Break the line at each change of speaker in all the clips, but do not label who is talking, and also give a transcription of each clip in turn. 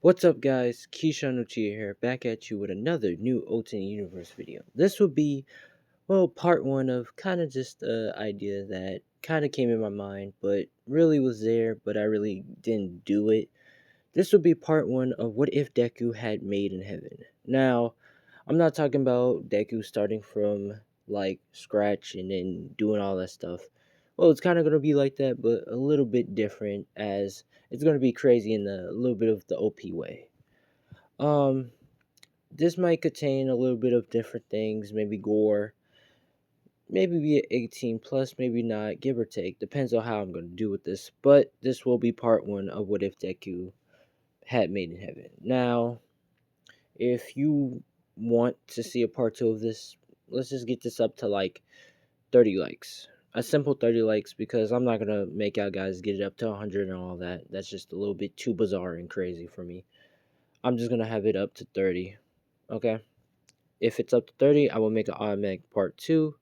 What's up, guys? Keyshawn Uchiha here, back at you with another new Alternate Universe video. This will be, part one of kind of just a idea that kind of came in my mind, but really was there, but I really didn't do it. This will be part one of what if Deku had made in heaven. Now, I'm not talking about Deku starting from like scratch and then doing all that stuff. Well, it's kind of going to be like that, but a little bit different as it's going to be crazy in a little bit of the OP way. Um, this might contain a little bit of different things, maybe gore, maybe be at 18 plus, maybe not, give or take. Depends on how I'm going to do with this. But this will be part one of what if Deku had made in heaven. Now, if you want to see a part two of this, let's just get this up to like 30 likes. A simple 30 likes because I'm not going to make out guys get it up to 100 and all that. That's just a little bit too bizarre and crazy for me. I'm just going to have it up to 30. Okay? If it's up to 30, I will make an automatic part 2.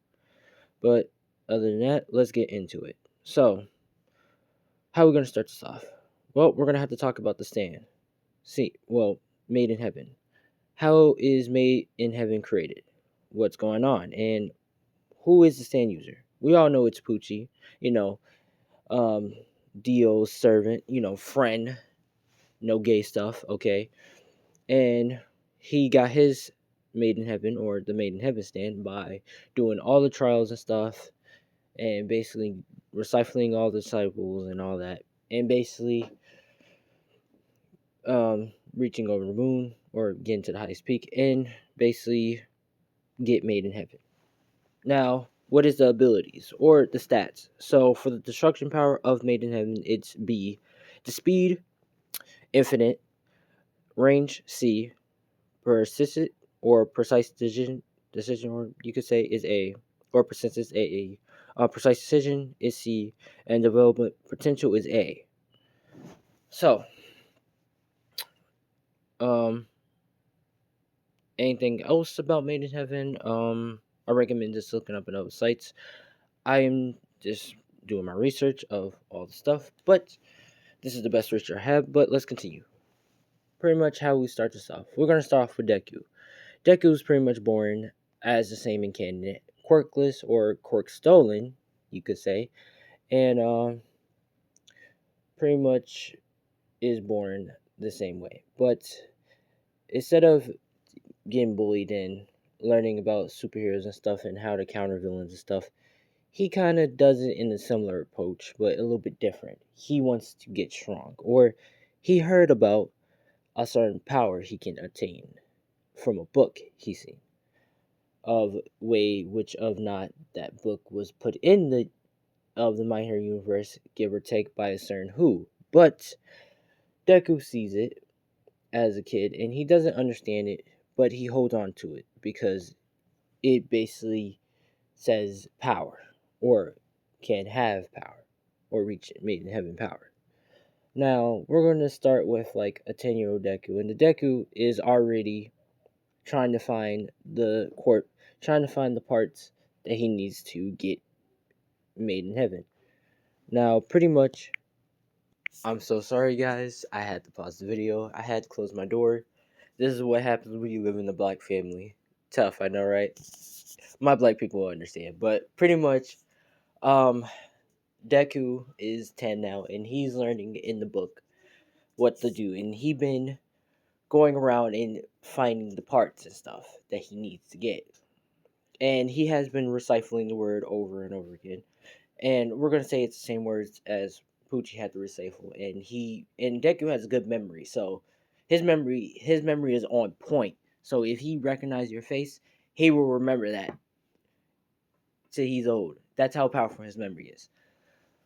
But other than that, let's get into it. So, how are we going to start this off? Well, we're going to have to talk about the stand. Made in heaven. How is made in heaven created? What's going on? And who is the stand user? We all know it's Poochie, you know, um, Dio's servant, friend, no gay stuff, okay? And he got his made in heaven or the made in heaven stand by doing all the trials and stuff and basically recycling all the disciples and all that and basically reaching over the moon or getting to the highest peak and basically get made in heaven. Now, what is the abilities or the stats? So for the destruction power of made in heaven, it's B. The speed, infinite. Range, C. Persistent or precise decision, or you could say is A, or persistence A. Precise decision is C, and development potential is A. So, um, anything else about Made in Heaven? I recommend just looking up in other sites. I am just doing my research of all the stuff, but this is the best research I have. But let's continue. Pretty much how we start this off. We're gonna start off with Deku. Deku is pretty much born as the same in canon, quirkless or quirk stolen, you could say, and pretty much is born the same way. But instead of getting bullied and learning about superheroes and stuff and how to counter villains and stuff, he kind of does it in a similar approach, but a little bit different. He wants to get strong, or he heard about a certain power he can attain from a book he seen. Of way which of not that book was put in the My Hero universe, give or take by a certain who. But Deku sees it as a kid and he doesn't understand it, but he holds on to it because it basically says power or can have power or reach it, made in heaven power. Now we're going to start with like a 10-year-old Deku, and the Deku is already trying to find trying to find the parts that he needs to get made in heaven. Now, pretty much, I'm so sorry, guys. I had to pause the video. I had to close my door. This is what happens when you live in a black family. Tough, I know, right? My black people will understand. But pretty much, um, Deku is 10 now, and he's learning in the book what to do. And he been going around and finding the parts and stuff that he needs to get. And he has been recycling the word over and over again. And we're gonna say it's the same words as Poochie had to recycle. And Deku has a good memory, so his memory is on point. So if he recognizes your face, he will remember that till he's old. That's how powerful his memory is.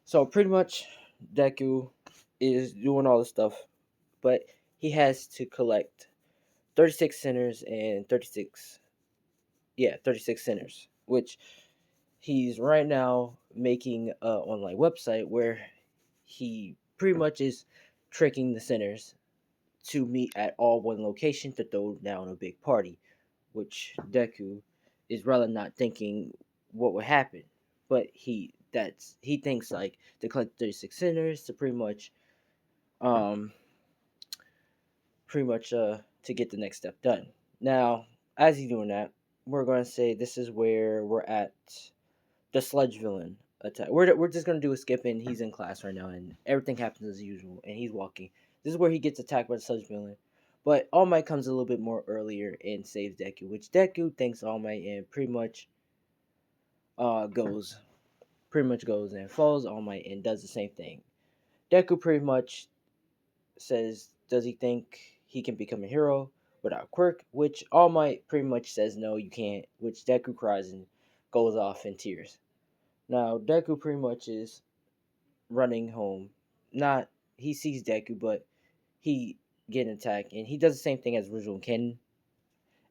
So pretty much, Deku is doing all this stuff, but he has to collect 36 sinners and 36 sinners, which he's right now making an online website where he pretty much is tricking the sinners to meet at all one location to throw down a big party, which Deku is rather not thinking what would happen, but he thinks like to collect 36 sinners to um pretty much to get the next step done. Now, as he's doing that, we're going to say this is where we're at the sludge villain attack. We're just going to do a skip, and he's in class right now, and everything happens as usual, and he's walking. This is where he gets attacked by the sludge villain. But All Might comes a little bit more earlier and saves Deku, which Deku thanks All Might and pretty much goes and follows All Might and does the same thing. Deku pretty much says, does he think he can become a hero without quirk? Which All Might pretty much says, no, you can't. Which Deku cries and goes off in tears. Now, Deku pretty much is running home. Not, he sees Deku, but he getting attacked. And he does the same thing as Rizzo and Ken.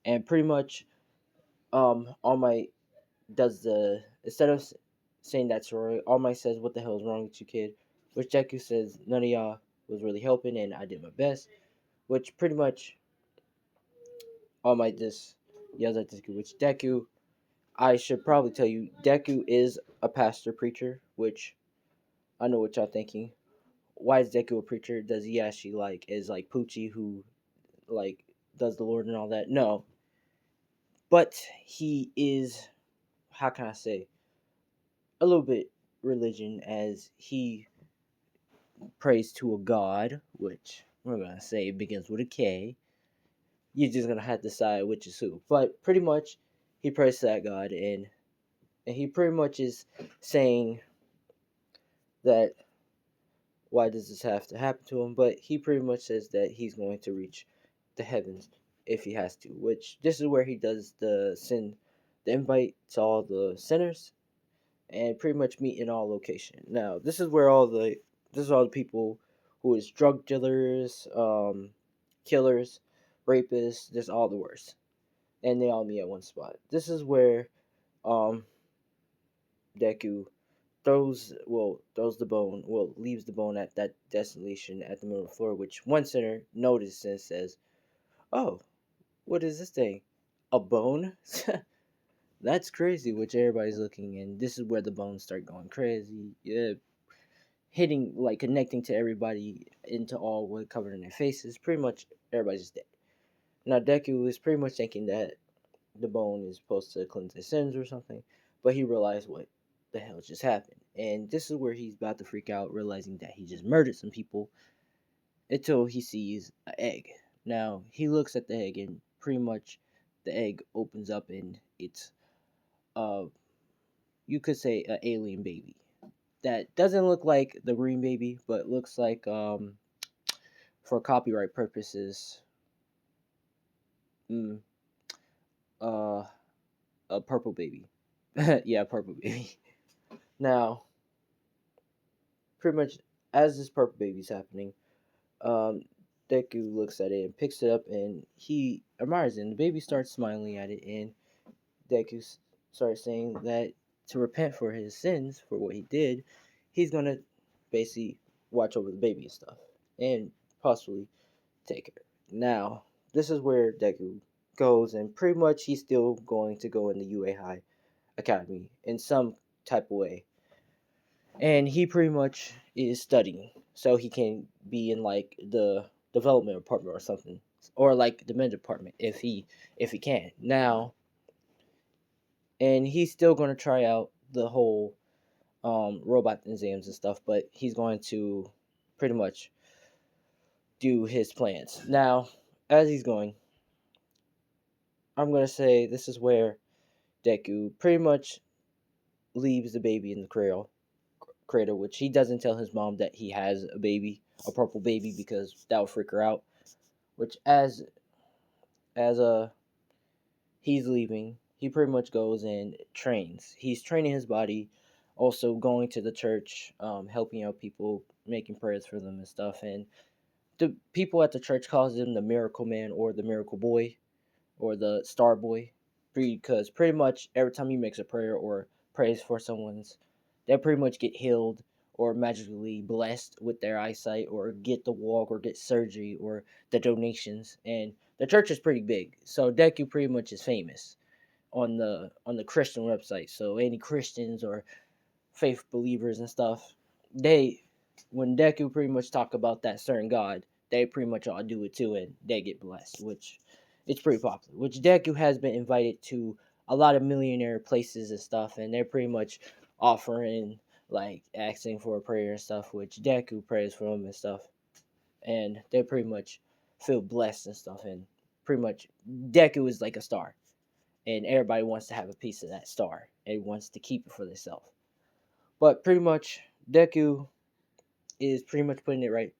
And pretty much, All Might does instead of saying that to Roy, All Might says, what the hell is wrong with you, kid? Which Deku says, none of y'all was really helping and I did my best. Which pretty much All Might just yells at Deku, which Deku, I should probably tell you, Deku is a pastor preacher, which I know what y'all thinking. Why is Deku a preacher? Does he actually is like Poochie who like does the Lord and all that? No. But he is, how can I say, a little bit religion, as he prays to a god, which we're gonna say begins with a K. You're just gonna have to decide which is who. But pretty much he prays to that god, and he pretty much is saying that why does this have to happen to him? But he pretty much says that he's going to reach the heavens if he has to, which this is where he does the invite to all the sinners and pretty much meet in all location. Now, this is all the people who is drug dealers, killers, rapists, just all the worst. And they all meet at one spot. This is where Deku leaves the bone at that destination at the middle of the floor, which one sinner notices and says, "Oh, what is this thing? A bone?" That's crazy, which everybody's looking, and this is where the bones start going crazy. Yeah, hitting, like, connecting to everybody into all what covered in their faces. Pretty much everybody's just dead. Now, Deku is pretty much thinking that the bone is supposed to cleanse his sins or something, but he realized what the hell just happened. And this is where he's about to freak out, realizing that he just murdered some people until he sees an egg. Now, he looks at the egg, and pretty much the egg opens up, and it's, you could say, an alien baby. That doesn't look like the green baby, but looks like, for copyright purposes, mm, uh, a purple baby. Yeah, purple baby. Now, pretty much as this purple baby's happening, um, Deku looks at it and picks it up, and he admires it. And the baby starts smiling at it, and Deku starts saying that to repent for his sins, for what he did, he's gonna basically watch over the baby and stuff, and possibly take her. Now, this is where Deku goes, and pretty much he's still going to go in the UA High Academy in some type of way. And he pretty much is studying so he can be in like the development department or something, or like the men's department if he can. Now, and he's still going to try out the whole robot exams and stuff, but he's going to pretty much do his plans. Now, as he's going, I'm going to say this is where Deku pretty much leaves the baby in the cradle, which he doesn't tell his mom that he has a purple baby, because that would freak her out. Which as he's leaving, he pretty much goes and trains. He's training his body, also going to the church, helping out people, making prayers for them and stuff. And the people at the church calls him the Miracle Man or the Miracle Boy or the Star Boy, because pretty much every time he makes a prayer or prays for someone's, they pretty much get healed or magically blessed with their eyesight, or get the walk, or get surgery, or the donations. And the church is pretty big, so Deku pretty much is famous on the Christian website. So any Christians or faith believers and stuff, they when Deku pretty much talk about that certain god, they pretty much all do it too, and they get blessed, which it's pretty popular. Which Deku has been invited to a lot of millionaire places and stuff, and they're pretty much offering like asking for a prayer and stuff, which Deku prays for them and stuff, and they pretty much feel blessed and stuff, and pretty much Deku is like a star, and everybody wants to have a piece of that star and wants to keep it for themselves. But pretty much Deku is pretty much putting it right.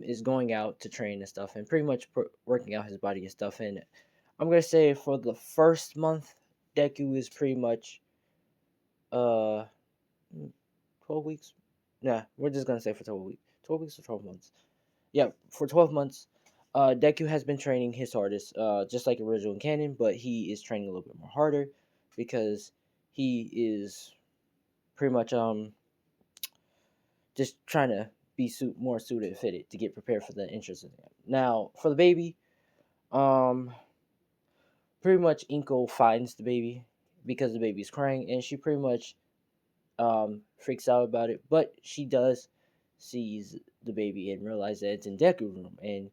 Is going out to train and stuff, and pretty much working out his body and stuff. And I'm gonna say for the first month, Deku is pretty much uh 12 weeks. Nah, we're just gonna say for 12 weeks. 12 weeks or 12 months. Yeah, for 12 months. Deku has been training his hardest, just like original canon, but he is training a little bit more harder because he is pretty much just trying to be more suited and fitted to get prepared for the entrance exam. Now, for the baby, um, pretty much Inko finds the baby because the baby's crying, and she pretty much freaks out about it. But she does sees the baby and realizes that it's in Deku's room, and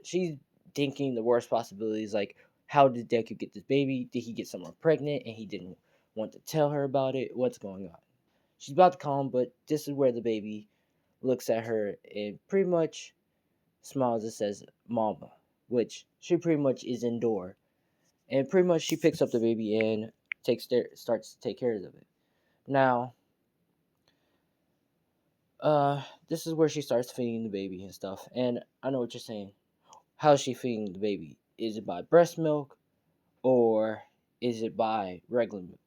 she's thinking the worst possibilities, like how did Deku get this baby? Did he get someone pregnant and he didn't want to tell her about it? What's going on? She's about to call him, but this is where the baby looks at her and pretty much smiles and says "Mama," which she pretty much is indoor, and pretty much she picks up the baby and starts to take care of it. Now, this is where she starts feeding the baby and stuff. And I know what you're saying. How is she feeding the baby? Is it by breast milk or is it by regular milk?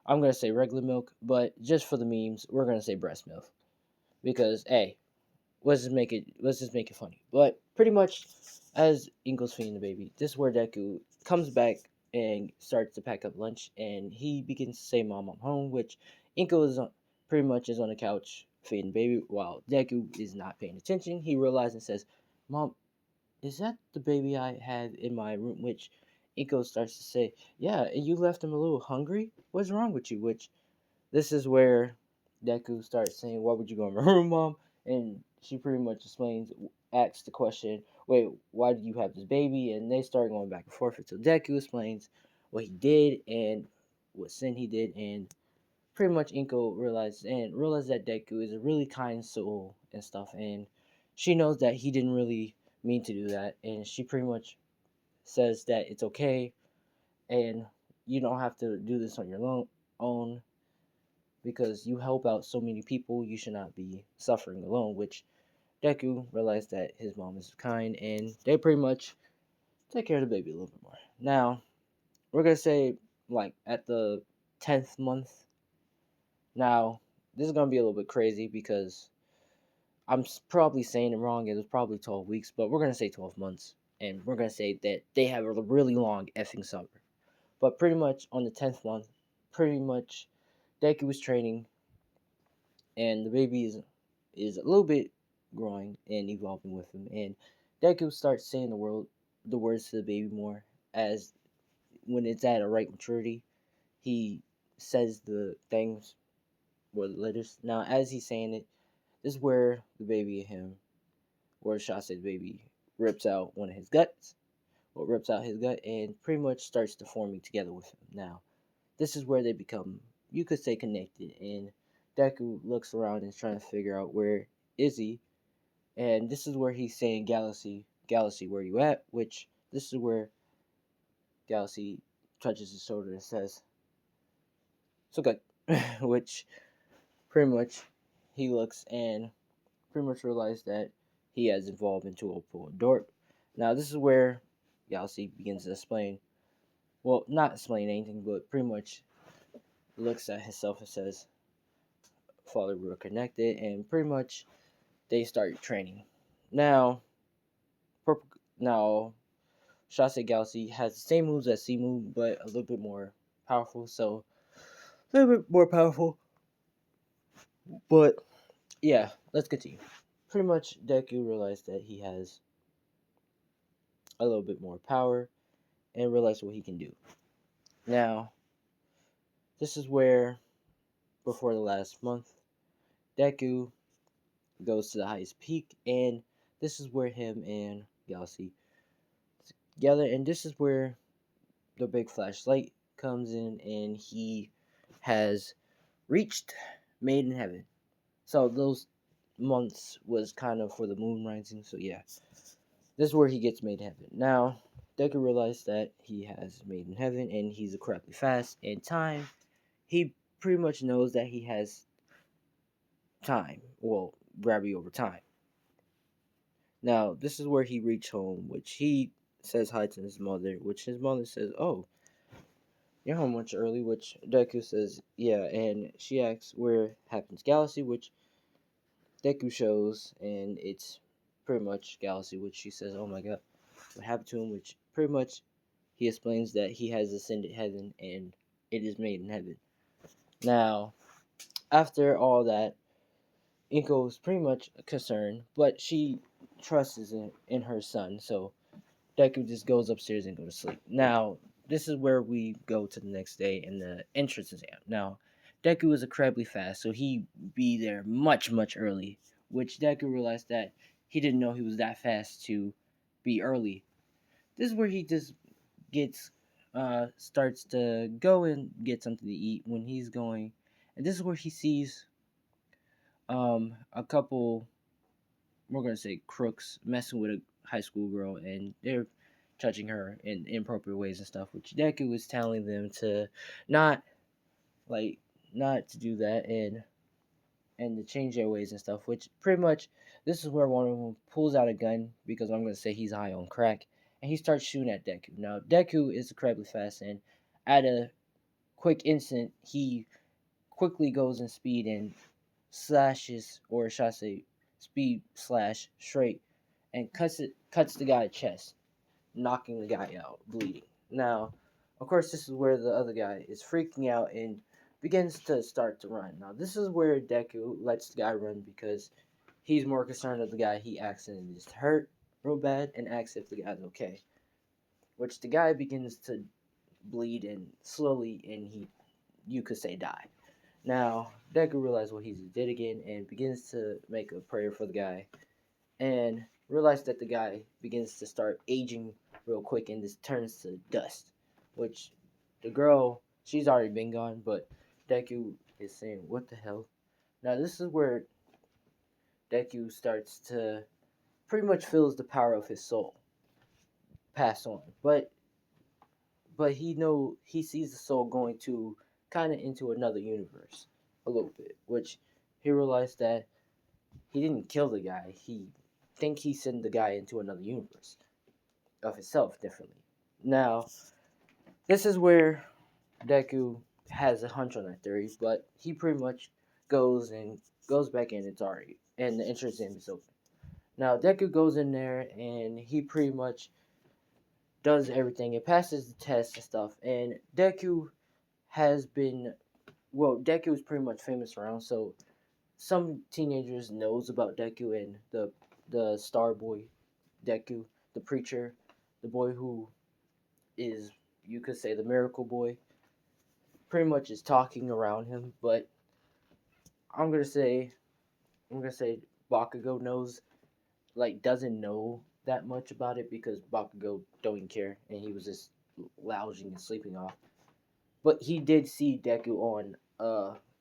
I'm gonna say regular milk, but just for the memes, we're gonna say breast milk because hey, let's just make it funny. But pretty much, as Inko's feeding the baby, this is where Deku comes back and starts to pack up lunch, and he begins to say, "Mom, I'm home," which Inko pretty much is on the couch feeding the baby while Deku is not paying attention. He realizes and says, "Mom, is that the baby I had in my room?" Which Inko starts to say, "Yeah, and you left him a little hungry. What's wrong with you?" Which this is where Deku starts saying, "Why would you go in my room, Mom?" And she pretty much asks the question, "Wait, why do you have this baby?" And they start going back and forth until Deku explains what he did and what sin he did, and pretty much Inko realizes that Deku is a really kind soul and stuff, and she knows that he didn't really mean to do that, and she pretty much says that it's okay and you don't have to do this on your own because you help out so many people, you should not be suffering alone. Which Deku realized that his mom is kind, and they pretty much take care of the baby a little bit more. Now, we're gonna say like at the 10th month. Now, this is gonna be a little bit crazy because I'm probably saying it wrong. It was probably 12 weeks, but we're gonna say 12 months, and we're gonna say that they have a really long effing summer. But pretty much on the 10th month, pretty much Deku was training and the baby is a little bit growing and evolving with him. And Deku starts saying the words to the baby more as when it's at a right maturity. He says the things or the letters. Now, as he's saying it, this is where the baby and him, or Shase's baby, rips out one of his guts, or rips out his gut, and pretty much starts to forming together with him. Now, this is where they become, you could say, connected. And Deku looks around and is trying to figure out where is he, and this is where he's saying, "Galaxy, Galaxy, where you at?" Which this is where Galaxy touches his shoulder and says, "So good," which pretty much he looks and pretty much realizes that he has evolved into a pool dork. Now this is where Galaxy begins to explain. Well, not explain anything, but pretty much looks at himself and says, "Father, we're connected," and pretty much they start training. Now, now Shase Galaxy has the same moves as Simu, but a little bit more powerful. So, a little bit more powerful. But, yeah, let's continue. Pretty much, Deku realized that he has a little bit more power and realized what he can do. Now, this is where, before the last month, Deku goes to the highest peak, and this is where him and Galaxy together, and this is where the big flashlight comes in, and he has reached made in heaven. So those months was kind of for the moon rising. So yeah, this is where he gets made in heaven. Now Deku realized that he has made in heaven, and he's incredibly fast in time. He pretty much knows that he has time. Well, gravity over time. Now this is where he reached home, which he says hi to his mother, which his mother says, "Oh, you're home much early," which Deku says, "Yeah," and she asks where happens Galaxy, which Deku shows, and it's pretty much Galaxy, which she says, "Oh my god, what happened to him?" Which pretty much he explains that he has ascended heaven and it is made in heaven. Now, after all that, Inko is pretty much concerned, but she trusts in her son, so Deku just goes upstairs and go to sleep. Now, this is where we go to the next day in the entrance exam. Now, Deku is incredibly fast, so he be there much early, which Deku realized that he didn't know he was that fast to be early. This is where he just gets starts to go and get something to eat when he's going, and this is where he sees a couple, we're gonna say crooks, messing with a high school girl, and they're touching her in inappropriate ways and stuff, which Deku is telling them to not like not to do that, and to change their ways and stuff, which pretty much this is where one of them pulls out a gun, because I'm gonna say he's high on crack, and he starts shooting at Deku. Now Deku is incredibly fast, and at a quick instant he quickly goes in speed and slashes, or should I say speed slash straight, and cuts the guy's chest, knocking the guy out, bleeding. Now, of course, this is where the other guy is freaking out and begins to start to run. Now, this is where Deku lets the guy run, because he's more concerned of the guy he accidentally just hurt real bad, and asks if the guy's okay. Which the guy begins to bleed and slowly, and he, you could say, die. Now, Deku realizes what he did again and begins to make a prayer for the guy, and realize that the guy begins to start aging real quick and just turns to dust. Which the girl, she's already been gone, but Deku is saying, "What the hell?" Now this is where Deku starts to pretty much feels the power of his soul pass on, but he sees the soul going to kind of into another universe a little bit, which he realized that he didn't kill the guy. He sent the guy into another universe of himself differently. Now, this is where Deku has a hunch on that theory, but he pretty much goes back in. It's already, and the entrance exam is open. Now Deku goes in there and he pretty much does everything. It passes the test and stuff. And Deku has been, well, Deku is pretty much famous around, so some teenagers knows about Deku, and the star boy Deku, the preacher, the boy who is, you could say, the miracle boy, pretty much is talking around him. But I'm gonna say I'm gonna say Bakugo knows, like, doesn't know that much about it, because Bakugo don't even care, and he was just lounging and sleeping off. But he did see Deku on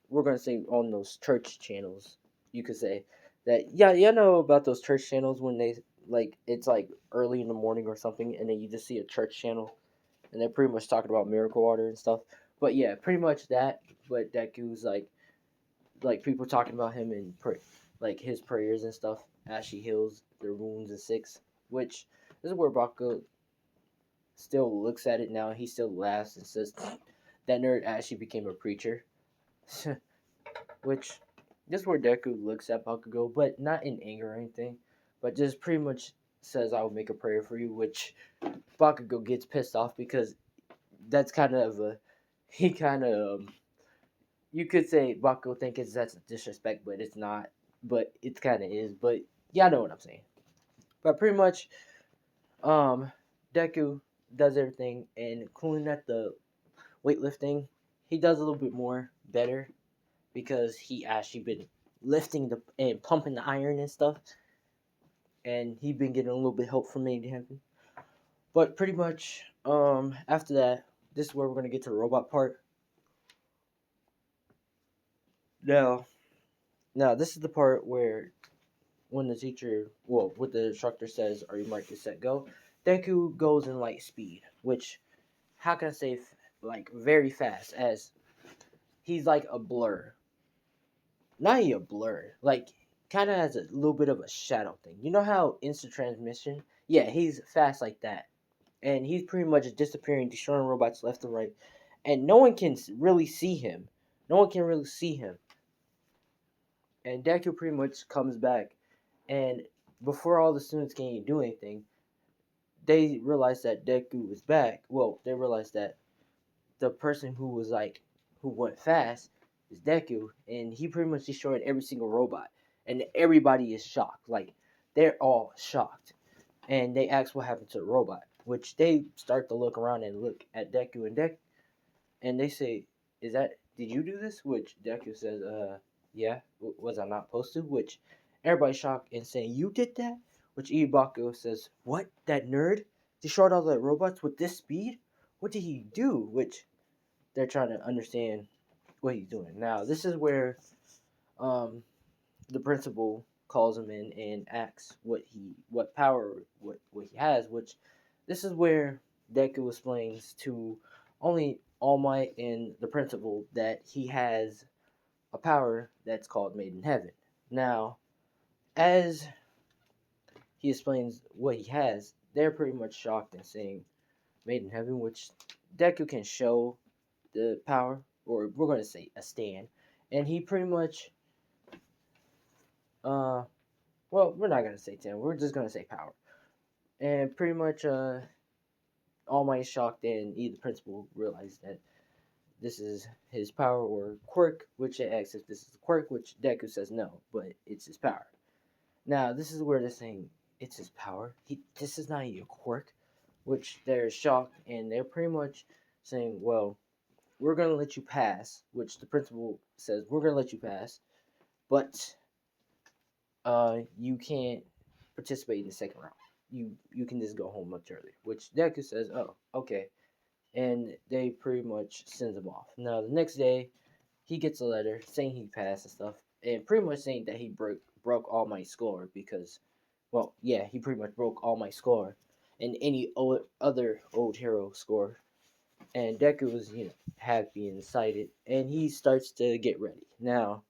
we're gonna say on those church channels. You could say that, yeah, you know about those church channels when they, like, it's like early in the morning or something, and then you just see a church channel, and they're pretty much talking about miracle water and stuff. But yeah, pretty much that. But Deku's like people talking about him and like his prayers and stuff as she heals their wounds and six. Which this is where Bakugo still looks at it now. He still laughs and says, "That nerd actually became a preacher." Which this is where Deku looks at Bakugo, but not in anger or anything, but just pretty much says, "I will make a prayer for you." Which Bakugo gets pissed off, because that's kind of a he kind of you could say Bakugo thinks that's a disrespect, but it's not. But it kind of is. But y'all know what I'm saying. But pretty much, um, Deku does everything, and including at the weightlifting, he does a little bit more better, because he actually been lifting the and pumping the iron and stuff. and he been getting a little bit help from Made in Heaven. But pretty much, after that, this is where we're gonna get to the robot part. Now, now this is the part where when the teacher, well, what the instructor says, "Are you marked to set go?" Deku goes in light speed, which how can I say like very fast, as he's like a blur. Not even a blur, like kind of has a little bit of a shadow thing. You know how instant transmission? Yeah, he's fast like that, and he's pretty much disappearing, destroying robots left and right, and no one can really see him. No one can really see him, and Deku pretty much comes back, and before all the students can do anything, they realize that Deku is back. Well, they realize that the person who was like who went fast is Deku, and he pretty much destroyed every single robot, and everybody is shocked. Like they're all shocked, and they ask what happened to the robot, which they start to look around and look at Deku and they say, "Is that did you do this?" Which Deku says, yeah. Was I not supposed to?" Which everybody's shocked and saying, "You did that?" Which Ibako says, "What? That nerd destroyed all the robots with this speed? What did he do?" Which they're trying to understand what he's doing. Now, this is where um, the principal calls him in and asks what power what he has. Which this is where Deku explains to only All Might and the principal that he has a power that's called Made in Heaven. Now, as he explains what he has, they're pretty much shocked and saying Made in Heaven, which Deku can show the power, or we're going to say a stand, and he pretty much, uh, well, we're not going to say 10, we're just going to say power. And pretty much, All Might is shocked, and the principal realized that this is his power or quirk, which they ask if this is a quirk, which Deku says no, but it's his power. Now, this is where they're saying it's his power. This is not a quirk, which they're shocked, and they're pretty much saying, well, we're going to let you pass, which the principal says, we're going to let you pass, but you can't participate in the second round. You can just go home much earlier, which Deku says, oh, okay. And they pretty much sends him off. Now, the next day, he gets a letter saying he passed and stuff, and pretty much saying that he broke all my score because, well, yeah, he pretty much broke all my score and any other old hero score. And Deku was, happy and excited, and he starts to get ready. Now,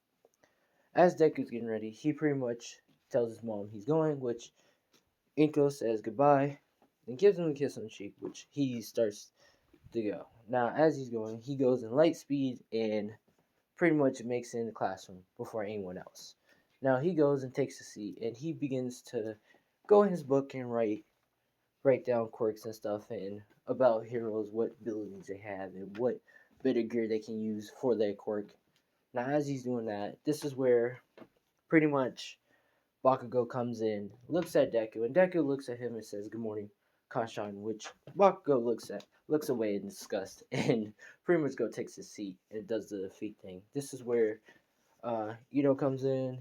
as Deku's getting ready, he pretty much tells his mom he's going, which Inko says goodbye and gives him a kiss on the cheek, which he starts to go. Now, as he's going, he goes in light speed and pretty much makes it in the classroom before anyone else. Now, he goes and takes a seat, and he begins to go in his book and write down quirks and stuff and about heroes, what abilities they have, and what bit of gear they can use for their quirk. Now, as he's doing that, this is where pretty much Bakugo comes in, looks at Deku, and Deku looks at him and says, "Good morning, Kanshan," which Bakugo looks away in disgust, and pretty much go takes his seat and does the feet thing. This is where Ito comes in.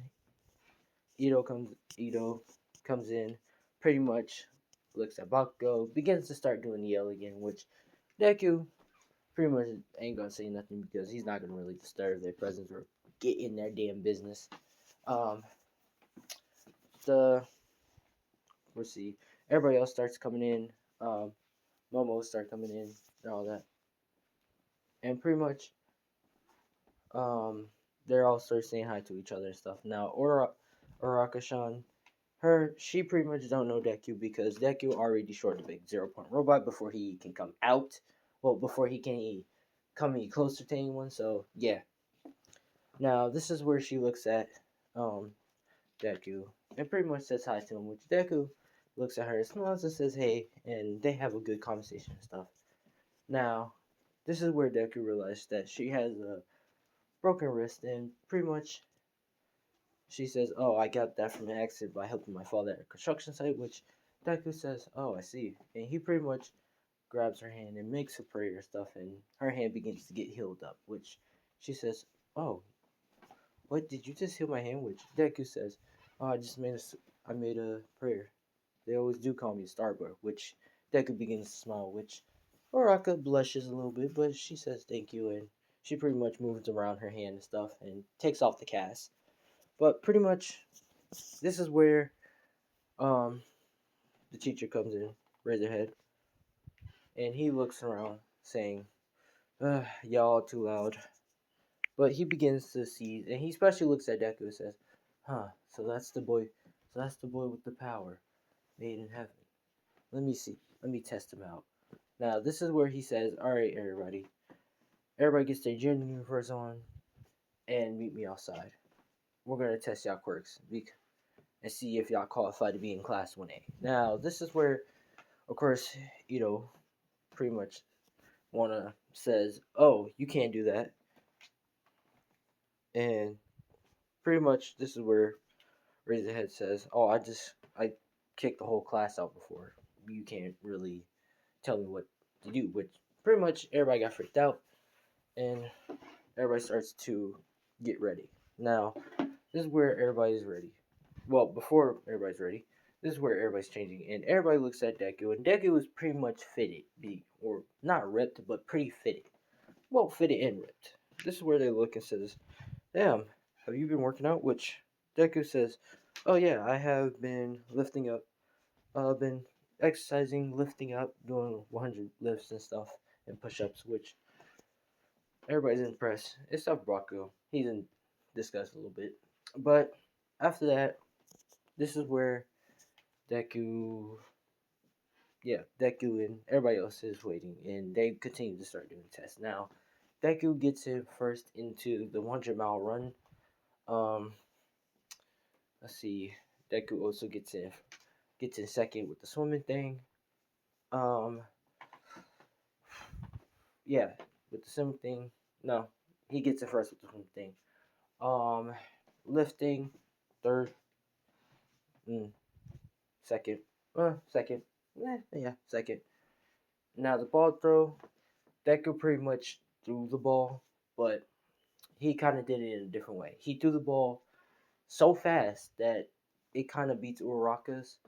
Ito comes in, pretty much looks at Bakugo, begins to start doing the yell again, which Deku pretty much ain't gonna say nothing because he's not gonna really disturb their presence or get in their damn business. Um, the let's see, everybody else starts coming in. Um, Momo start coming in and all that, and pretty much they're all start saying hi to each other and stuff. Now, Uraka-shan, she pretty much don't know Deku because Deku already destroyed the big 0 point robot before he can come out. Well, before he can come any closer to anyone. So yeah. Now this is where she looks at um Deku and pretty much says hi to him, which Deku looks at her, smiles and says hey, and they have a good conversation and stuff. Now, this is where Deku realized that she has a broken wrist, and pretty much she says, "Oh, I got that from an accident by helping my father at a construction site," which Deku says, "Oh, I see." And he pretty much grabs her hand and makes her prayer stuff, and her hand begins to get healed up, which she says, "Oh, what, did you just heal my hand?" Which Deku says, "Oh, I just made I made a prayer. They always do call me Starboy, which Deku begins to smile, which Uraka blushes a little bit, but she says thank you, and she pretty much moves around her hand and stuff and takes off the cast. But pretty much, this is where um the teacher comes in, raises her head, and he looks around, saying, "Y'all too loud." But he begins to see, and he especially looks at Deku and says, "Huh? So that's the boy. So that's the boy with the power made in heaven. Let me see. Let me test him out." Now this is where he says, "All right, everybody. Everybody gets their gym uniforms on and meet me outside. We're gonna test y'all quirks and see if y'all qualify to be in class 1A." Now this is where, of course, pretty much wanna says, "Oh, you can't do that," and pretty much this is where Razorhead says, "Oh, I kicked the whole class out before. You can't really tell me what to do." Which pretty much everybody got freaked out, and everybody starts to get ready. Now, this is where everybody's ready. Well, before everybody's ready, this is where everybody's changing, and everybody looks at Deku, and Deku is pretty much fitted, or not ripped, but pretty fitted. Well, fitted and ripped. This is where they look and says, "Damn, have you been working out?" Which Deku says, "Oh yeah, I have been lifting up. Been exercising, lifting up, doing 100 lifts and stuff and push-ups." Which everybody's impressed, except Bakugo. He's in disgust a little bit. But after that, this is where Deku, yeah, Deku and everybody else is waiting, and they continue to start doing tests. Now, Deku gets him first into the 100-mile run. Um, let's see. Deku also gets in second with the swimming thing. Um, yeah, with the swimming thing. No, he gets it first with the swimming thing. Um, lifting, third. Mm, second. Second. Yeah, second. Now the ball throw, Deku pretty much threw the ball, but he kind of did it in a different way. He threw the ball so fast that it kind of beats Uraraka's.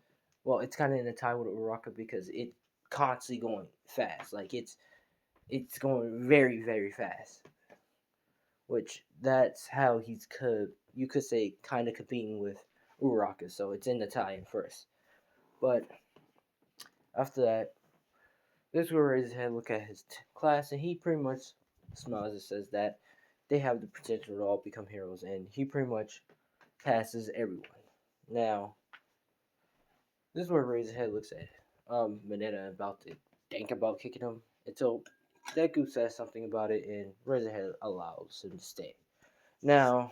Well, it's kind of in a tie with Uraraka because it constantly going fast. Like it's going very very fast, which that's how you could say kind of competing with Uraraka. So it's in the tie in first, but after that, this will raise his head, look at his class, and he pretty much smiles and says that they have the potential to all become heroes, and he pretty much passes everyone. Now, this is where Razorhead looks at Mineta about to think about kicking him until Deku says something about it, and Razorhead allows him to stay. Now,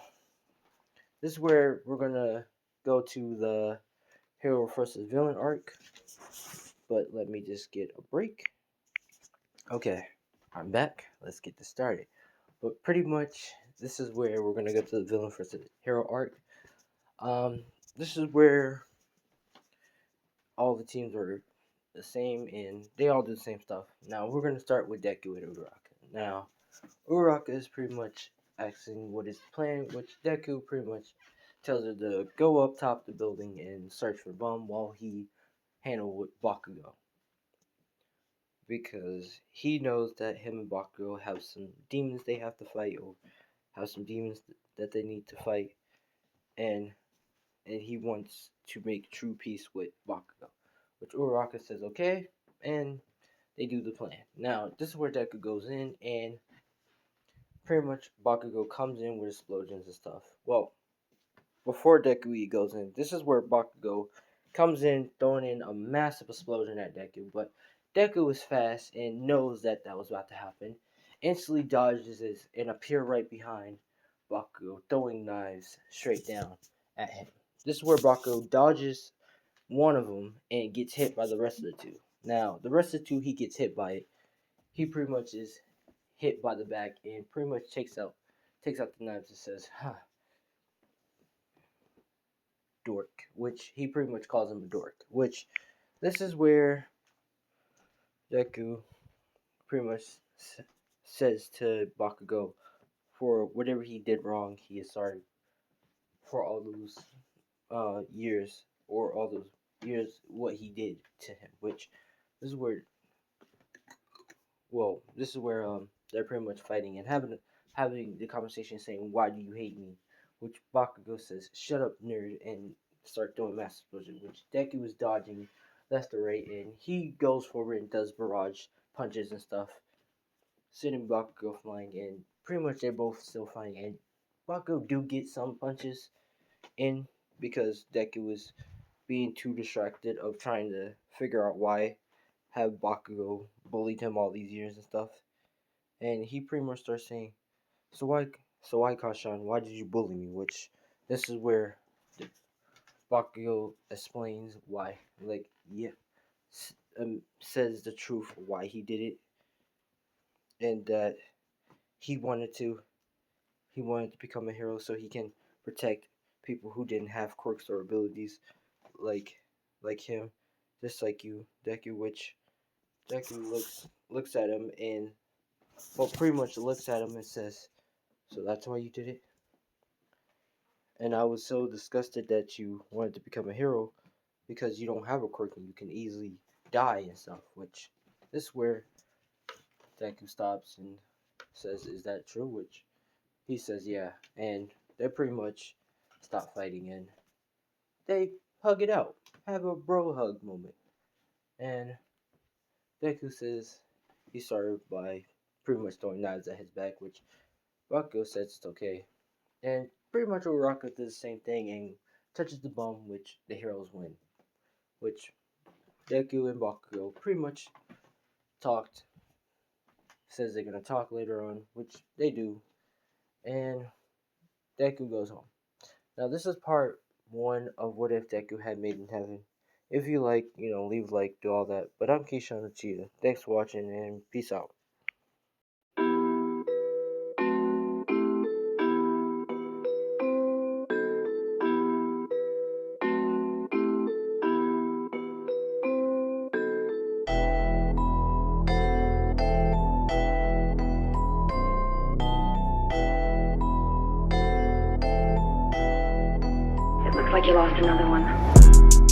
this is where we're gonna go to the hero versus villain arc, but let me just get a break. Okay, I'm back. Let's get this started. But pretty much, this is where we're gonna go to the villain versus hero arc. Um, this is where all the teams are the same and they all do the same stuff. Now we're gonna start with Deku and Uraraka. Now Uraraka is pretty much asking what is the plan, which Deku pretty much tells her to go up top the building and search for Bum while he handle with Bakugo. Because he knows that him and Bakugo have some demons they have to fight, or have some demons that they need to fight, and he wants to make true peace with Bakugo, which Uraraka says okay, and they do the plan. Now this is where Deku goes in, and pretty much Bakugo comes in with explosions and stuff. Well, before Deku goes in, this is where Bakugo comes in, throwing in a massive explosion at Deku, but Deku is fast and knows that that was about to happen. Instantly dodges it and appear right behind Bakugo, throwing knives straight down at him. This is where Bakugo dodges one of them and gets hit by the rest of the two. Now, the rest of the two, he gets hit by it. He pretty much is hit by the back and pretty much takes out the knives and says, "Huh, dork," which he pretty much calls him a dork. Which this is where Deku pretty much says to Bakugo, for whatever he did wrong, he is sorry for all those years or all those years what he did to him. Which this is where this is where they're pretty much fighting and having the conversation saying, "Why do you hate me?" Which Bakugo says, "Shut up, nerd," and start doing mass explosion. Which Deku is dodging left or right, and he goes forward and does barrage punches and stuff, sending Bakugo flying. And pretty much they're both still fighting. And Bakugo do get some punches in because Deku was being too distracted of trying to figure out why have Bakugo bullied him all these years and stuff. And he pretty much starts saying, so why, Kashan, why did you bully me?" Which this is where Bakugo explains why, like, yeah, says the truth why he did it, and that he wanted to become a hero so he can protect people who didn't have quirks or abilities like him, just like you, Deku. Which Deku looks at him and pretty much looks at him and says, "So that's why you did it?" And I was so disgusted that you wanted to become a hero because you don't have a quirk and you can easily die and stuff. Which this is where Deku stops and says, "Is that true?" Which he says, "Yeah." And they pretty much stop fighting and they hug it out, have a bro hug moment. And Deku says he's sorry by pretty much throwing knives at his back, which Bakugo says it's okay. And pretty much Uraraka does the same thing and touches the bomb, which the heroes win. Which Deku and Bakugo pretty much talked, says they're gonna talk later on, which they do, and Deku goes home. Now this is part one of What If Deku Had Made in Heaven. If you like, leave a like, do all that. But I'm Keyshawn Uchida. Thanks for watching and peace out.
It looks like you lost another one.